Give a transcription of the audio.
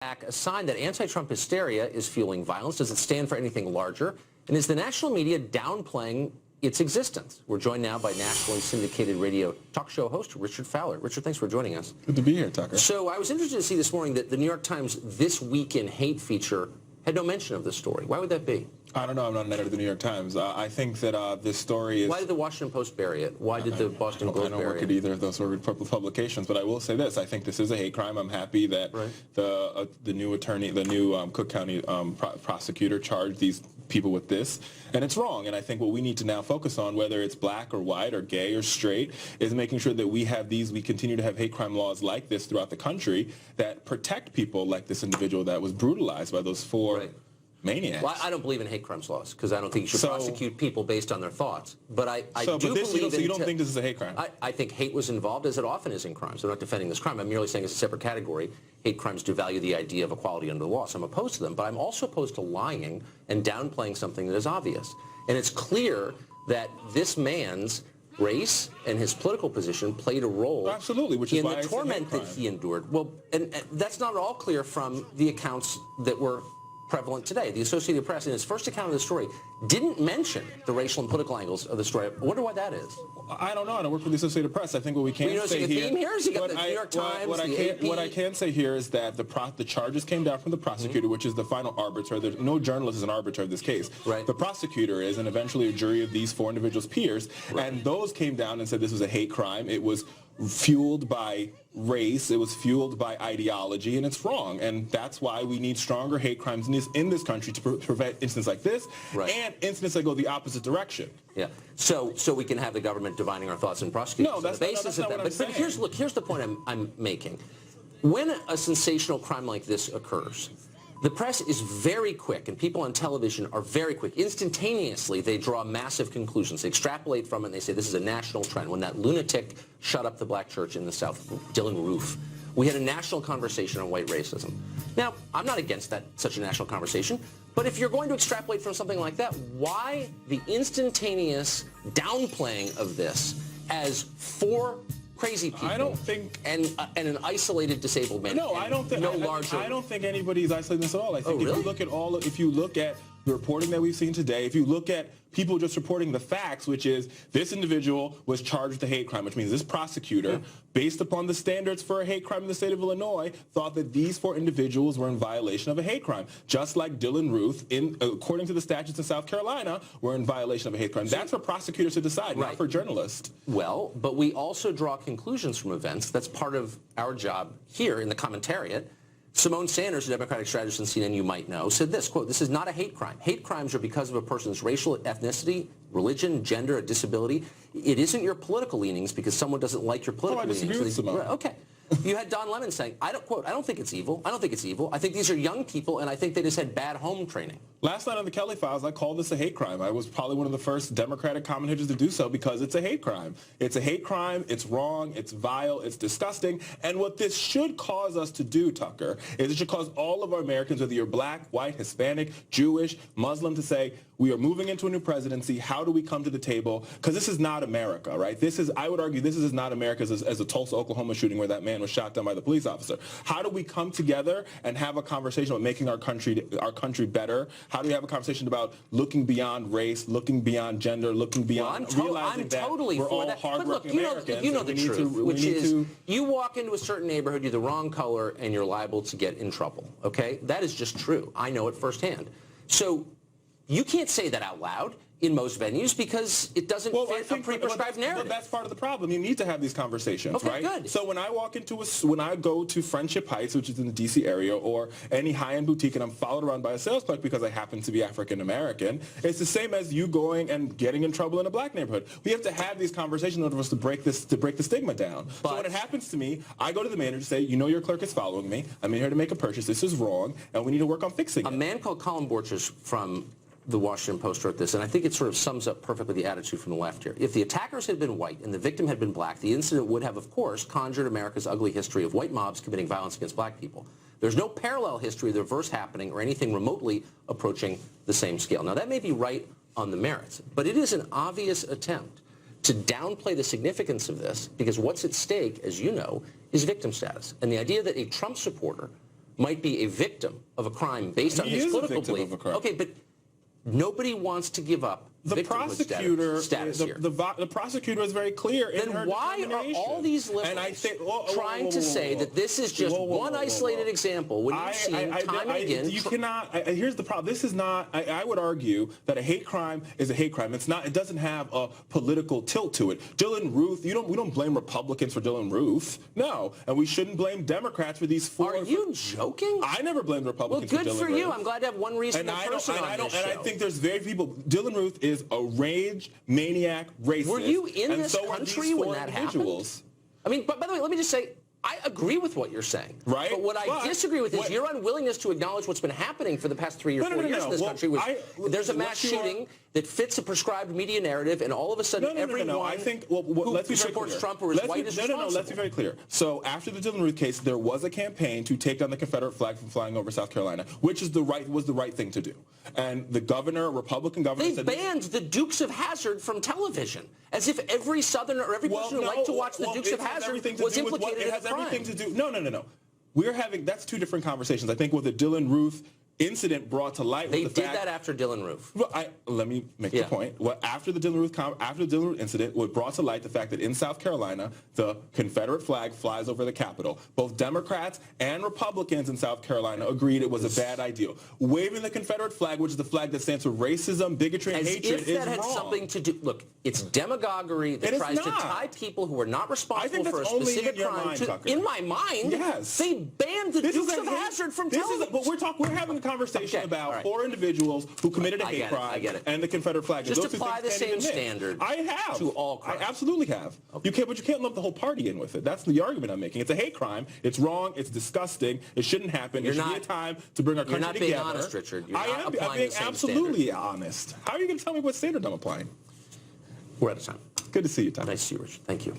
A sign that anti-Trump hysteria is fueling violence? Does it stand for anything larger? And is the national media downplaying its existence? We're joined now by nationally syndicated radio talk show host Richard Fowler. Richard, thanks for joining us. Good to be here, Tucker. So I was interested to see this morning that the New York Times This Week in Hate feature had no mention of this story. Why would that be? I don't know. I'm not an editor of the New York Times. I think that this story is... Why did the Washington Post bury it? Why did the Boston Globe bury it? I don't work at either of those sort of publications, but I will say this. I think this is a hate crime. I'm happy that the new attorney, the new Cook County prosecutor charged these people with this, and it's wrong. And I think what we need to now focus on, whether it's black or white or gay or straight, is making sure that we continue to have hate crime laws like this throughout the country that protect people like this individual that was brutalized by those four maniacs. Well, I don't believe in hate crimes laws because I don't think you should prosecute people based on their thoughts. But I do believe so you don't think this is a hate crime? I think hate was involved, as it often is in crimes. I'm not defending this crime. I'm merely saying it's a separate category. Hate crimes devalue the idea of equality under the law. So I'm opposed to them. But I'm also opposed to lying and downplaying something that is obvious. And it's clear that this man's race and his political position played a role in the torment that he endured. Well, and that's not at all clear from the accounts that were prevalent today. The Associated Press, in its first account of the story, didn't mention the racial and political angles of the story. I wonder why that is. I don't know. I don't work for the Associated Press. I think what we can say here... theme here is you got the New York Times, what I can say here is that the charges came down from the prosecutor, which is the final arbiter. No journalist is an arbiter of this case. The prosecutor is, and eventually a jury of these four individuals' peers, and those came down and said this was a hate crime. It was fueled by race, it was fueled by ideology, and it's wrong. And that's why we need stronger hate crimes in this country to prevent incidents like this and incidents that go the opposite direction. Yeah. So we can have the government divining our thoughts and prosecuting. No, that's not what I'm saying. But here's the point I'm making. When a sensational crime like this occurs, the press is very quick, and people on television are very quick. Instantaneously, they draw massive conclusions. They extrapolate from it, and they say this is a national trend. When that lunatic shut up the black church in the South, Dylan Roof, we had a national conversation on white racism. Now, I'm not against such a national conversation, but if you're going to extrapolate from something like that, why the instantaneous downplaying of this as four crazy people? I don't think, and an isolated disabled man. No, I don't think. I don't think anybody's isolating this at all. I think if you look at the reporting that we've seen today, if you look at people just reporting the facts, which is this individual was charged with a hate crime, which means this prosecutor, based upon the standards for a hate crime in the state of Illinois, thought that these four individuals were in violation of a hate crime, just like Dylan Roof, according to the statutes in South Carolina, were in violation of a hate crime. That's for prosecutors to decide, not for journalists. Well, but we also draw conclusions from events. That's part of our job here in the commentariat. Simone Sanders, a Democratic strategist in CNN you might know, said this, quote, "This is not a hate crime. Hate crimes are because of a person's racial ethnicity, religion, gender, a disability. It isn't your political leanings because someone doesn't like your political leanings." I disagree with Simone. Okay. You had Don Lemon saying, I don't think it's evil. I don't think it's evil. I think these are young people, and I think they just had bad home training. Last night on the Kelly Files, I called this a hate crime. I was probably one of the first Democratic commentators to do so because it's a hate crime. It's a hate crime. It's wrong. It's vile. It's disgusting. And what this should cause us to do, Tucker, is it should cause all of our Americans, whether you're black, white, Hispanic, Jewish, Muslim, to say, we are moving into a new presidency. How do we come to the table? Because this is not America, right? I would argue, this is not America as a Tulsa, Oklahoma shooting where that man was shot down by the police officer. How do we come together and have a conversation about making our country better? How do we have a conversation about looking beyond race, looking beyond gender, looking beyond realizing that we're all hardworking Americans? You know the truth, which is you walk into a certain neighborhood, you're the wrong color, and you're liable to get in trouble, okay? That is just true. I know it firsthand. So you can't say that out loud in most venues because it doesn't fit a pre-prescribed narrative. But that's part of the problem. You need to have these conversations, right? Good. So when I go to Friendship Heights, which is in the D.C. area, or any high-end boutique, and I'm followed around by a sales clerk because I happen to be African-American, it's the same as you going and getting in trouble in a black neighborhood. We have to have these conversations in order for us to break the stigma down. So when it happens to me, I go to the manager and say, you know your clerk is following me. I'm in here to make a purchase. This is wrong, and we need to work on fixing it. A man called Colin Borchers from the Washington Post wrote this, and I think it sort of sums up perfectly the attitude from the left here. If the attackers had been white and the victim had been black, the incident would have, of course, conjured America's ugly history of white mobs committing violence against black people. There's no parallel history of the reverse happening or anything remotely approaching the same scale. Now, that may be right on the merits, but it is an obvious attempt to downplay the significance of this because what's at stake, as you know, is victim status. And the idea that a Trump supporter might be a victim of a crime based on his political belief. Okay, but nobody wants to give up the prosecutor status here. The prosecutor is very clear in her Then why are all these liberals trying to say that this is just one isolated example when you've seen time and again? You cannot. Here's the problem. This is not. I would argue that a hate crime is a hate crime. It's not. It doesn't have a political tilt to it. Dylan Ruth. We don't blame Republicans for Dylan Ruth. No, and we shouldn't blame Democrats for these four. Are you joking? I never blamed Republicans for Dylan Ruth. Well, good for you. I'm glad to have one reasonable person on this show. And I think there's very people. Dylan Ruth is a rage maniac racist. Were you in this country when that happened? I mean, but by the way, let me just say, I agree with what you're saying. Right. But what I disagree with is your unwillingness to acknage what's been happening for the past 3 or 4 years in this country. There's a mass shooting that fits a prescribed media narrative, and all of a sudden everyone I think, who supports Trump or is white is responsible. Let's be very clear. So after the Dylan Ruth case, there was a campaign to take down the Confederate flag from flying over South Carolina, which was the right thing to do. And the governor, Republican governor, they banned the Dukes of Hazzard from television, as if every Southerner or every person who liked to watch the Dukes of Hazzard was implicated in a crime. No. That's two different conversations. I think what the Dylan Ruth incident brought to light. They did that after Dylan Ruth. Well, let me make the point. Well, after the Dylan Ruth incident, what brought to light the fact that in South Carolina, the Confederate flag flies over the Capitol. Both Democrats and Republicans in South Carolina agreed it was a bad idea. Waving the Confederate flag, which is the flag that stands for racism, bigotry, and hatred, is wrong. As if that had something to do. Look, it's demagoguery that tries to tie people who are not responsible for a specific crime to. In my mind, yes, they banned the Dukes of Hazzard from television. But we're having a conversation about four individuals who committed a hate crime and the Confederate flag. Just apply the same standard. I have to all crimes. I absolutely have. Okay. But you can't lump the whole party in with it. That's the argument I'm making. It's a hate crime. It's wrong. It's disgusting. It shouldn't happen. It should be a time to bring our country together. You're not being honest, Richard. I'm being absolutely honest. How are you going to tell me what standard I'm applying? We're out of time. Good to see you, Tom. Nice to see you, Richard. Thank you.